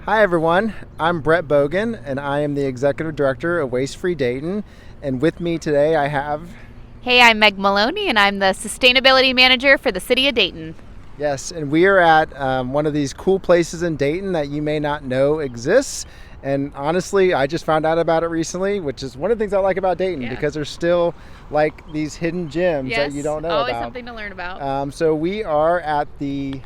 Hi everyone, I'm Brett Bogan and I am the Executive Director of Waste Free Dayton, and with me today I have... Hey, I'm Meg Maloney and I'm the Sustainability Manager for the City of Dayton. Yes, and we are at one of these cool places in Dayton that you may not know exists, and honestly I just found out about it recently, which is one of the things I like about Dayton, because there's still like these hidden gems that you don't know always about. Something to learn about. So we are at the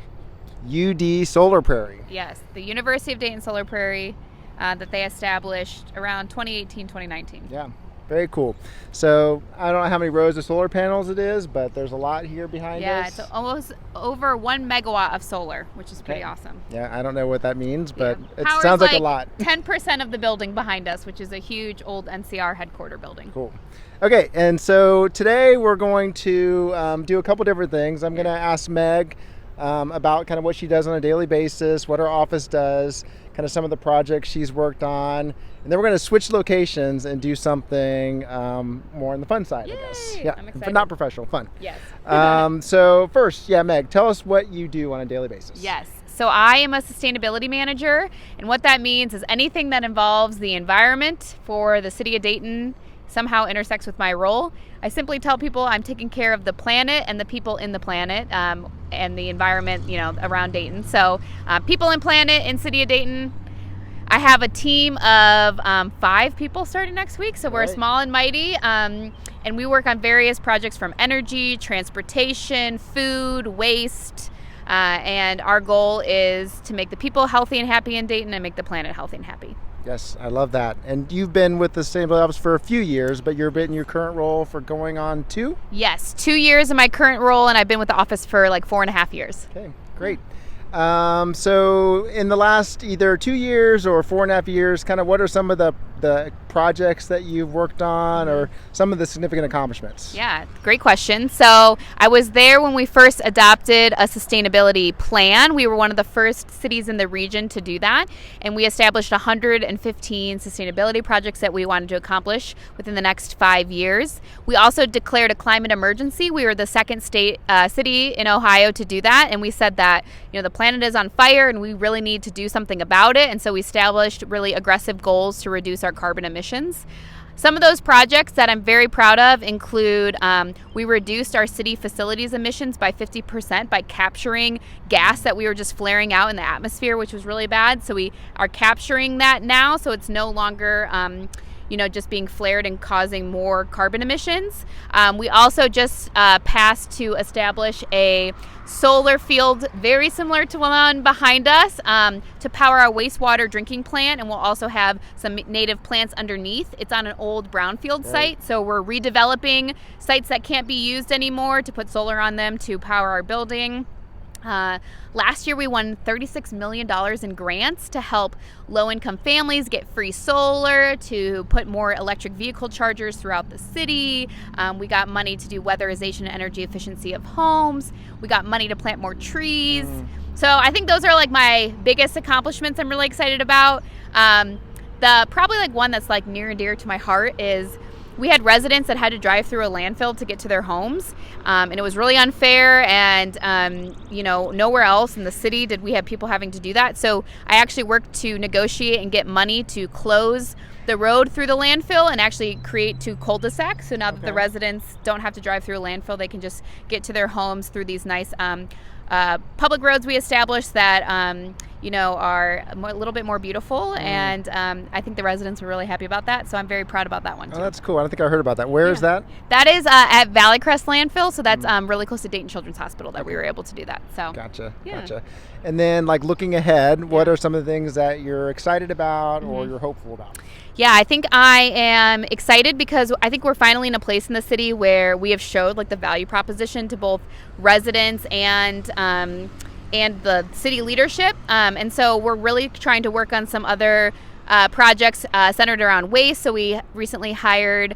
UD Solar Prairie. Yes, the University of Dayton Solar Prairie that they established around 2018, 2019. Yeah, very cool. So I don't know how many rows of solar panels it is, but there's a lot here behind us. Yeah, it's almost over 1 megawatt of solar, which is pretty awesome. Yeah, I don't know what that means, but it Powers sounds like a lot. 10% of the building behind us, which is a huge old NCR headquarter building. Cool. Okay, and so today we're going to do a couple different things. I'm going to ask Meg about kind of what she does on a daily basis, what her office does, kind of some of the projects she's worked on, and then we're going to switch locations and do something more on the fun side, I guess. Yeah, I'm excited. But not professional, fun. Yes. So first, Meg, tell us what you do on a daily basis. Yes. So I am a sustainability manager, and what that means is anything that involves the environment for the city of Dayton somehow intersects with my role. I simply tell people I'm taking care of the planet and the people in the planet and the environment, around Dayton. So people and planet in city of Dayton. I have a team of 5 people starting next week. So we're small and mighty. And we work on various projects from energy, transportation, food, waste. And our goal is to make the people healthy and happy in Dayton and make the planet healthy and happy. Yes, I love that. And you've been with the Sustainability Office for a few years, but you're in your current role for going on 2? Yes, 2 years in my current role, and I've been with the office for like 4.5 years. Okay, great. So in the last either 2 years or 4.5 years, kind of what are some of the projects that you've worked on or some of the significant accomplishments? Yeah, great question. So I was there when we first adopted a sustainability plan. We were one of the first cities in the region to do that, and we established 115 sustainability projects that we wanted to accomplish within the next 5 years. We also declared a climate emergency. We were the second city in Ohio to do that, and we said that the planet is on fire and we really need to do something about it, and so we established really aggressive goals to reduce our carbon emissions. Some of those projects that I'm very proud of include we reduced our city facilities emissions by 50% by capturing gas that we were just flaring out in the atmosphere, which was really bad. So we are capturing that now, so it's no longer just being flared and causing more carbon emissions. We also just passed to establish a solar field very similar to one behind us to power our wastewater drinking plant, and we'll also have some native plants underneath. It's on an old brownfield site, so we're redeveloping sites that can't be used anymore to put solar on them to power our building. Last year we won $36 million in grants to help low-income families get free solar, to put more electric vehicle chargers throughout the city. We got money to do weatherization and energy efficiency of homes. We got money to plant more trees. So I think those are like my biggest accomplishments I'm really excited about. The probably like one that's like near and dear to my heart is we had residents that had to drive through a landfill to get to their homes, and it was really unfair, and nowhere else in the city did we have people having to do that. So I actually worked to negotiate and get money to close the road through the landfill and actually create 2 cul-de-sacs. So now that the residents don't have to drive through a landfill, they can just get to their homes through these nice public roads we established that are a little bit more beautiful, and I think the residents were really happy about that, so I'm very proud about that one too. Oh, that's cool. I don't think I heard about that. Where is that? That is at Valley Crest Landfill, so that's really close to Dayton Children's Hospital that we were able to do that. So Gotcha. And then like looking ahead, what are some of the things that you're excited about or you're hopeful about? Yeah, I think I am excited because I think we're finally in a place in the city where we have showed like the value proposition to both residents and the city leadership. And so we're really trying to work on some other projects centered around waste. So we recently hired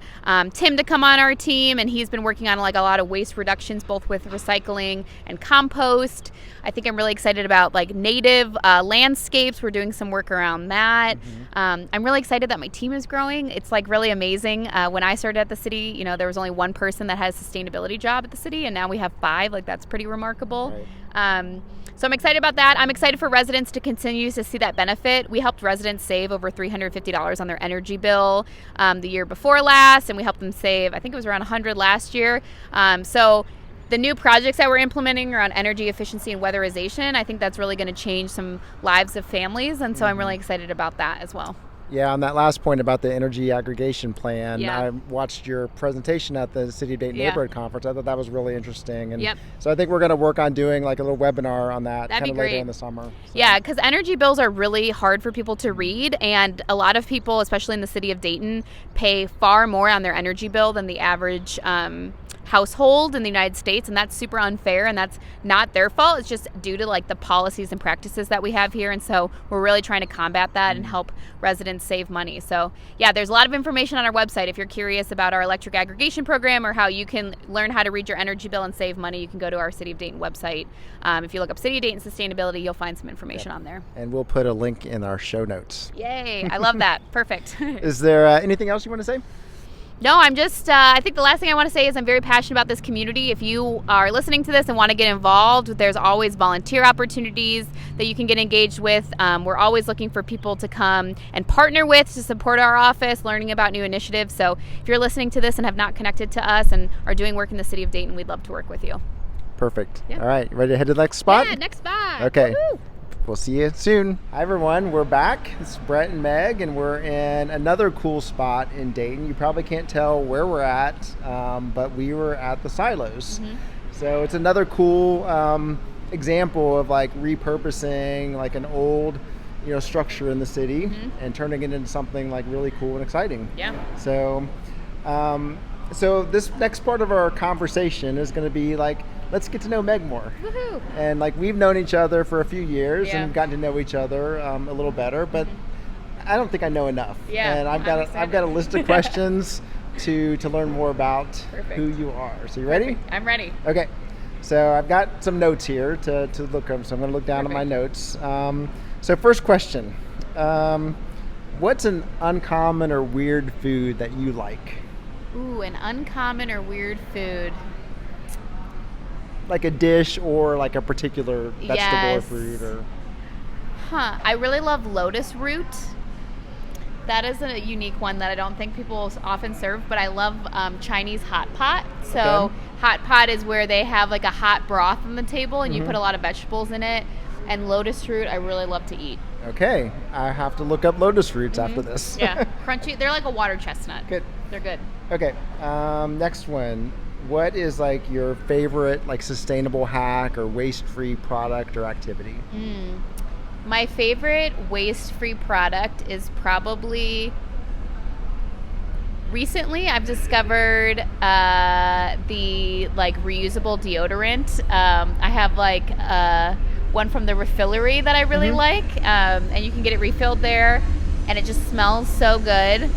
Tim to come on our team, and he's been working on like a lot of waste reductions, both with recycling and compost. I think I'm really excited about like native landscapes. We're doing some work around that. I'm really excited that my team is growing. It's like really amazing. When I started at the city, you know, there was only one person that had a sustainability job at the city, and now we have 5. Like, that's pretty remarkable. Right. So I'm excited about that. I'm excited for residents to continue to see that benefit. We helped residents save over $350 on their energy bill the year before last, and we helped them save, I think it was around $100 last year. So the new projects that we're implementing around energy efficiency and weatherization, I think that's really going to change some lives of families, and so I'm really excited about that as well. Yeah, on that last point about the energy aggregation plan, Yeah. I watched your presentation at the City of Dayton Yeah. Neighborhood Conference. I thought that was really interesting. And Yep. so I think we're going to work on doing like a little webinar on that That'd kind be of later great. in the summer. So. Yeah, because energy bills are really hard for people to read, and a lot of people, especially in the city of Dayton, pay far more on their energy bill than the average household in the United States, and that's super unfair, and that's not their fault. It's just due to like the policies and practices that we have here, and so we're really trying to combat that and help residents save money. So yeah, there's a lot of information on our website. If you're curious about our electric aggregation program or how you can learn how to read your energy bill and save money, you can go to our City of Dayton website. If you look up City of Dayton Sustainability, you'll find some information on there. And we'll put a link in our show notes. Yay, I love that. Perfect. Is there anything else you want to say? No, I'm just, I think the last thing I want to say is I'm very passionate about this community. If you are listening to this and want to get involved, there's always volunteer opportunities that you can get engaged with. We're always looking for people to come and partner with to support our office, learning about new initiatives. So if you're listening to this and have not connected to us and are doing work in the city of Dayton, we'd love to work with you. Perfect. Yeah. All right, ready to head to the next spot? Yeah, next spot. Okay. Woo-hoo. We'll see you soon. Hi, everyone. We're back. It's Brett and Meg, and we're in another cool spot in Dayton. You probably can't tell where we're at, but we were at the silos. So it's another cool example of like repurposing like an old, structure in the city and turning it into something like really cool and exciting. Yeah. So, so this next part of our conversation is going to be like, let's get to know Meg more. Woohoo. And like we've known each other for a few years Yeah. and gotten to know each other a little better, but I don't think I know enough. Yeah, And I've I'm got a list of questions to learn more about Perfect. who you are. So you ready? I'm ready. Okay. So I've got some notes here to look up. So I'm going to look down at my Perfect. notes. So first question, what's an uncommon or weird food that you like? Ooh, an uncommon or weird food. Like a dish or like a particular vegetable Yes. or fruit or... I really love lotus root. That is a unique one that I don't think people often serve, but I love Chinese hot pot. So Okay. hot pot is where they have like a hot broth on the table and you put a lot of vegetables in it. And lotus root I really love to eat. Okay, I have to look up lotus roots after this. Yeah, crunchy. They're like a water chestnut. Good. They're good. Okay, next one. What is like your favorite like sustainable hack or waste-free product or activity? My favorite waste-free product is probably... Recently, I've discovered the like reusable deodorant. I have like one from the refillery that I really like, and you can get it refilled there, and it just smells so good.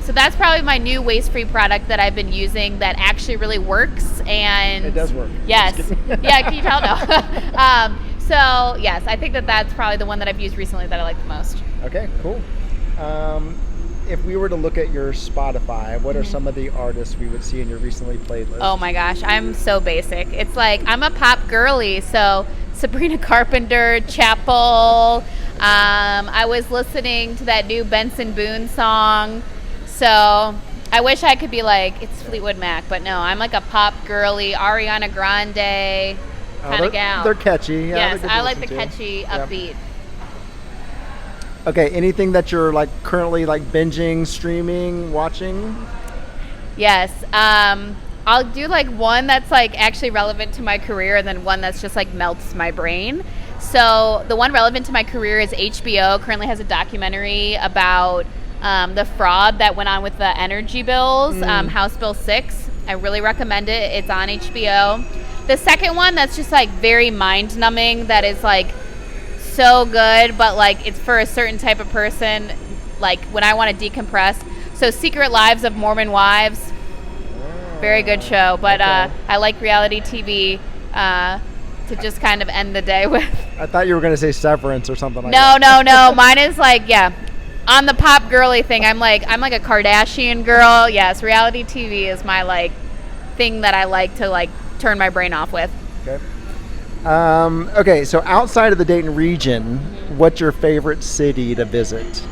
So that's probably my new waste-free product that I've been using that actually really works. And It does work. Yes. Yeah. Can you tell? No. So yes, I think that's probably the one that I've used recently that I like the most. Okay, cool. If we were to look at your Spotify, what are some of the artists we would see in your recently played list? Oh my gosh, I'm so basic. It's like I'm a pop girly, so Sabrina Carpenter, Chapel. I was listening to that new Benson Boone song, so I wish I could be like it's Fleetwood Mac, but no, I'm like a pop girly, Ariana Grande kind of gal. They're catchy. Yeah, Yes, they're good to I like the listen to. catchy, Yep. upbeat. Okay, anything that you're like currently like binging, streaming, watching? Yes. I'll do like one that's like actually relevant to my career and then one that's just like melts my brain. So the one relevant to my career is HBO currently has a documentary about the fraud that went on with the energy bills, House Bill 6. I really recommend it. It's on HBO. The second one that's just like very mind numbing, that is like so good, but like it's for a certain type of person, like when I want to decompress. So Secret Lives of Mormon Wives, very good show, but Okay. I like reality TV to just kind of end the day with. I thought you were going to say Severance or something like that. No. Mine is like, yeah, on the pop girly thing. I'm like a Kardashian girl. Yes, reality TV is my like thing that I like to like turn my brain off with. Okay. Okay, so outside of the Dayton region, what's your favorite city to visit?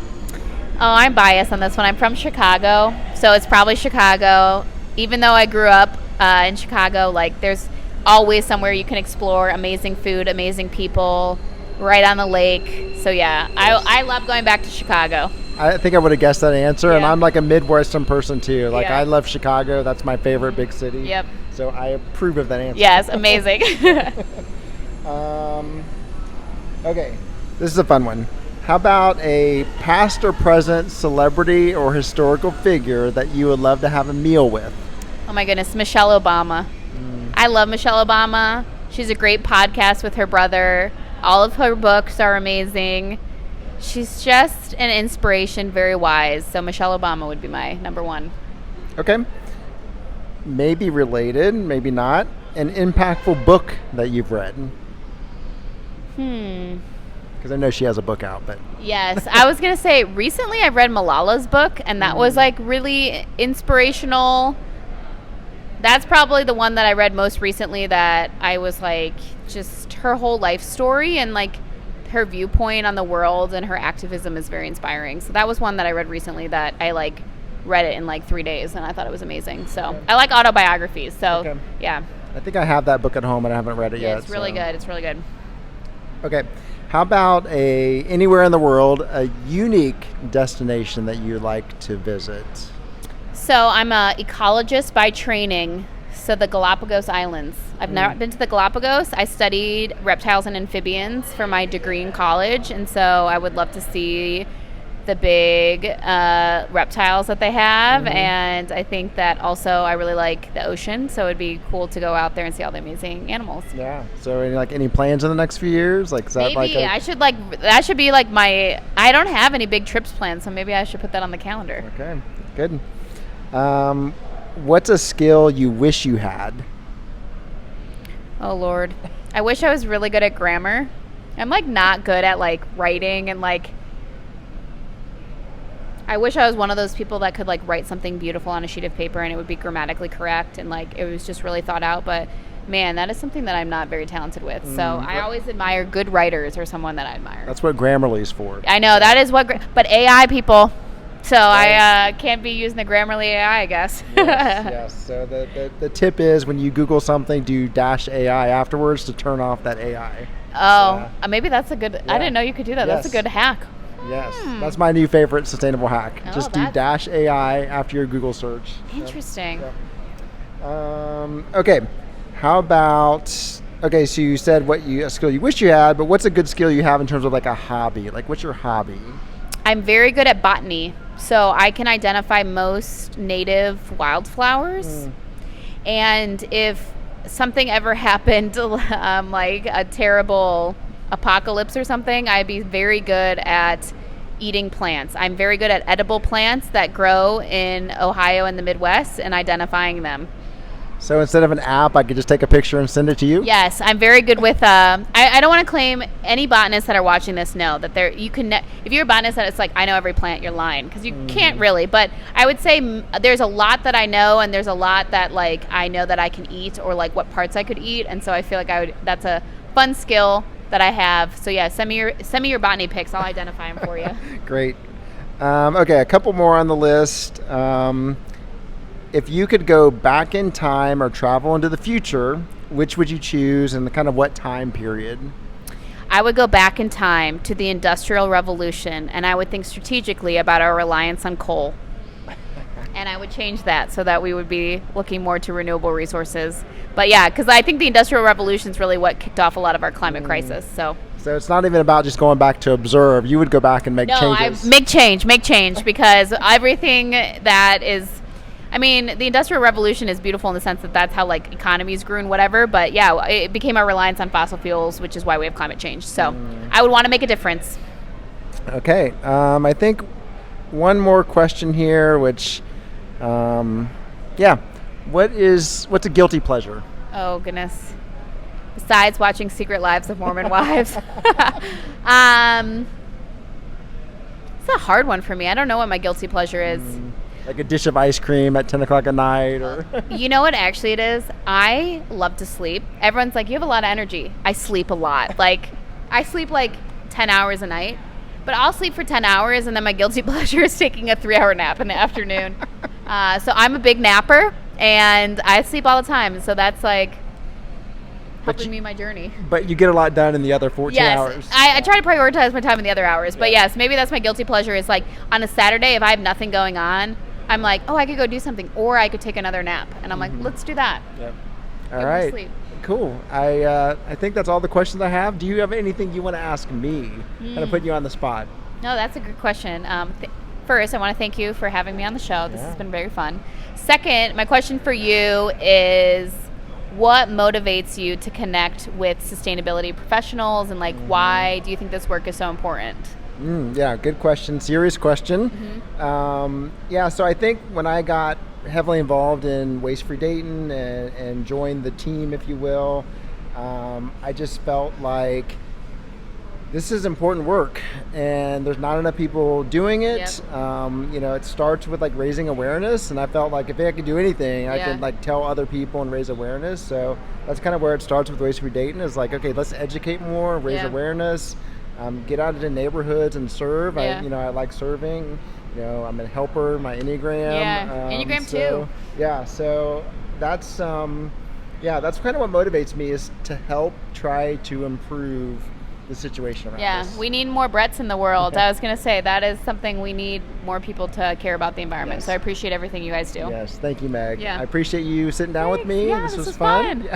Oh, I'm biased on this one. I'm from Chicago, so it's probably Chicago. Even though I grew up in Chicago, like there's always somewhere you can explore, amazing food, amazing people, right on the lake. So yeah, I love going back to Chicago. I think I would have guessed that answer, and Yeah. I'm like a Midwestern person too. Like Yeah. I love Chicago. That's my favorite big city. Yep. So I approve of that answer. Yes, amazing. Okay, this is a fun one. How about a past or present celebrity or historical figure that you would love to have a meal with? Oh my goodness, Michelle Obama. I love Michelle Obama. She's a great podcast with her brother. All of her books are amazing. She's just an inspiration, very wise. So Michelle Obama would be my number one. Okay. Maybe related, maybe not. An impactful book that you've read. Because I know she has a book out, but Yes, I was going to say recently I read Malala's book, and that was like really inspirational. That's probably the one that I read most recently that I was like, just her whole life story and like her viewpoint on the world and her activism is very inspiring. So that was one that I read recently that I like read it in like 3 days and I thought it was amazing. So Okay. I like autobiographies. So Okay. yeah. I think I have that book at home and I haven't read it Yeah, yet. it's really so. good. It's really good. Okay. How about anywhere in the world, a unique destination that you'd like to visit? So I'm a ecologist by training. So the Galapagos Islands. I've never been to the Galapagos. I studied reptiles and amphibians for my degree in college, and so I would love to see the big reptiles that they have. And I think that also I really like the ocean, so it'd be cool to go out there and see all the amazing animals. Yeah. So any plans in the next few years? Like is that Maybe like I should that should be like my. I don't have any big trips planned, so maybe I should put that on the calendar. Okay. Good. What's a skill you wish you had? Oh Lord, I wish I was really good at grammar. I'm like not good at like writing and like. I wish I was one of those people that could like write something beautiful on a sheet of paper and it would be grammatically correct and like it was just really thought out. But man, that is something that I'm not very talented with. So I always admire good writers or someone that I admire. That's what Grammarly's for. I know that is what, but AI people. So I can't be using the Grammarly AI, I guess. Yes. So the tip is when you Google something, do -AI afterwards to turn off that AI. Oh, maybe that's a good. Yeah. I didn't know you could do that. That's a Yes. good hack. Yes, that's my new favorite sustainable hack. Oh, Just do that's- -AI after your Google search. Interesting. Okay, how about? Okay, so you said a skill you wish you had, but what's a good skill you have in terms of like a hobby? Like, what's your hobby? I'm very good at botany, so I can identify most native wildflowers. And if something ever happened, like a terrible apocalypse or something, I'd be very good at eating plants. I'm very good at edible plants that grow in Ohio and the Midwest and identifying them. So instead of an app, I could just take a picture and send it to you? Yes, I'm very good with. I don't want to claim any botanists that are watching this know that you can. If you're a botanist that it's like I know every plant, you're lying because you can't really. But I would say there's a lot that I know, and there's a lot that like I know that I can eat or like what parts I could eat, and so I feel like that's a fun skill that I have. So yeah, send me your botany pics. I'll identify them for you. Great. Okay, a couple more on the list. If you could go back in time or travel into the future, which would you choose and kind of what time period? I would go back in time to the Industrial Revolution, and I would think strategically about our reliance on coal. And I would change that so that we would be looking more to renewable resources. But yeah, because I think the Industrial Revolution is really what kicked off a lot of our climate crisis. So Make change because everything that is... I mean, the Industrial Revolution is beautiful in the sense that that's how like economies grew and whatever. But yeah, it became our reliance on fossil fuels, which is why we have climate change. So I would want to make a difference. Okay. I think one more question here, which, what's a guilty pleasure? Oh, goodness. Besides watching Secret Lives of Mormon Wives. It's a hard one for me. I don't know what my guilty pleasure is. Like a dish of ice cream at 10 o'clock at night, or You know what actually it is? I love to sleep. Everyone's like, you have a lot of energy. I sleep a lot. Like, I sleep like 10 hours a night. But I'll sleep for 10 hours, and then my guilty pleasure is taking a 3-hour nap in the afternoon. So I'm a big napper, and I sleep all the time. So that's like helping me in my journey. But you get a lot done in the other 14 hours. I try to prioritize my time in the other hours. But yes, maybe that's my guilty pleasure is like on a Saturday, if I have nothing going on, I'm like, oh, I could go do something, or I could take another nap. And I'm like, let's do that. Yep. Get All more right. sleep. Cool. I think that's all the questions I have. Do you have anything you want to ask me? Kind of putting you on the spot. No, that's a good question. First, I want to thank you for having me on the show. This has been very fun. Second, my question for you is, what motivates you to connect with sustainability professionals, and like why do you think this work is so important? Yeah, good question. Serious question. So I think when I got heavily involved in Waste Free Dayton and joined the team, if you will, I just felt like this is important work, and there's not enough people doing it. It starts with like raising awareness, and I felt like if I could do anything, I could like tell other people and raise awareness. So that's kind of where it starts with Waste Free Dayton, is like, okay, let's educate more, raise awareness, get out into neighborhoods and serve. I like serving. I'm a helper, my Enneagram. Enneagram too. So that's that's kind of what motivates me, is to help try to improve the situation around us. We need more Bretts in the world. I was going to say that is something we need more people to care about the environment. So I appreciate everything you guys do. Yes, thank you, Meg. I appreciate you sitting down with me. Yeah, this was fun.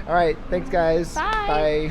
All right, thanks guys. Bye.